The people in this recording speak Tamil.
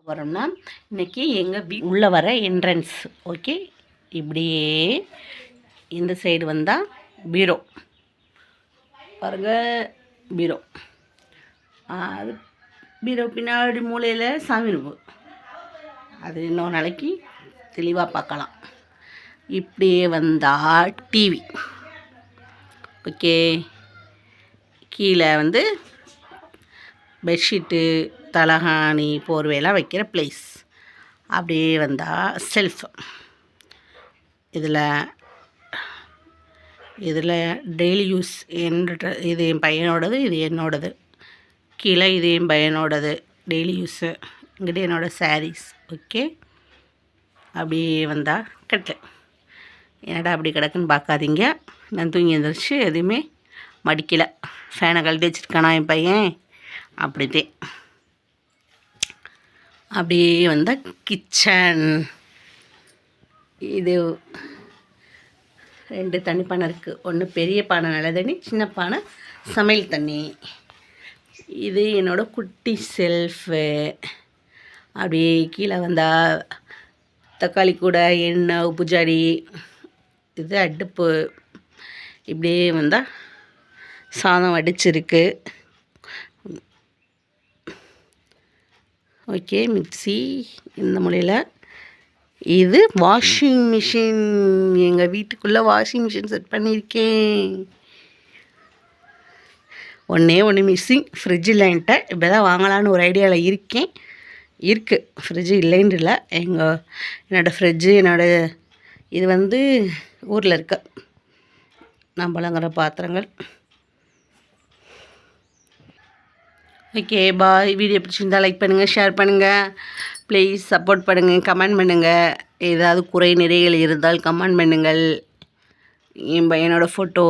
வரோம்னா இன்றைக்கி எங்கள் உள்ளே வர என்ட்ரன்ஸ். ஓகே, இப்படியே இந்த சைடு வந்தால் பீரோ பாருங்க. பீரோ அது பீரோ பின்னாடி மூலையில் சாமி ரூம். அது இன்னொரு நாளைக்கு தெளிவாக பார்க்கலாம். இப்படியே வந்தால் டிவி. ஓகே, கீழே வந்து பெட்ஷீட்டு தலகாணி போர்வையெல்லாம் வைக்கிற ப்ளேஸ். அப்படியே வந்தால் செல்ஃப். இதில் டெய்லி யூஸ் இது என் பையனோடது, இது என்னோடது. கீழே இது என் பையனோடது டெய்லி யூஸு. இங்கிட்ட என்னோடய சாரீஸ். ஓகே, அப்படியே வந்தால் கட்டல. என்னடா அப்படி கிடக்குன்னு பார்க்காதீங்க. நான் தூங்கி எழுந்திரிச்சு எதுவுமே மடிக்கலை. ஃபேனை கழட்டி வச்சுருக்கானா என் பையன். அப்படித்தான். அப்படியே வந்தால் கிச்சன். இது 2 தண்ணி பானை இருக்குது. ஒன்று பெரிய பானை நல்ல தண்ணி, சின்ன பானை சமையல் தண்ணி. இது என்னோடய குட்டி செல்ஃபு. அப்படியே கீழே வந்தால் தக்காளி கூட எண்ணெய் உப்பு ஜாடி. இது அடுப்பு. இப்படியே வந்தால் சாதம் வடிச்சிருக்கு. ஓகே, மிக்ஸி இந்த மூலையில். இது வாஷிங் மிஷின். எங்கள் வீட்டுக்குள்ளே வாஷிங் மிஷின் செட் பண்ணியிருக்கேன். ஒன்று மிஸ்ஸிங், ஃப்ரிட்ஜ் இல்லைன்ட்டு. இப்போ தான் வாங்கலான்னு ஒரு ஐடியாவில் இருக்கேன். இருக்குது, ஃப்ரிட்ஜு இல்லைன்னு இல்லை. என்னோடய ஃப்ரிட்ஜு இது வந்து ஊரில் இருக்க நான் பழங்குற பாத்திரங்கள். ஓகே, பாய். வீடியோ பிடிச்சிருந்தால் லைக் பண்ணுங்கள், ஷேர் பண்ணுங்கள், ப்ளீஸ் சப்போர்ட் பண்ணுங்கள், கமெண்ட் பண்ணுங்கள். ஏதாவது குறை நிறைகள் இருந்தால் கமெண்ட் பண்ணுங்கள். என்னோடய ஃபோட்டோ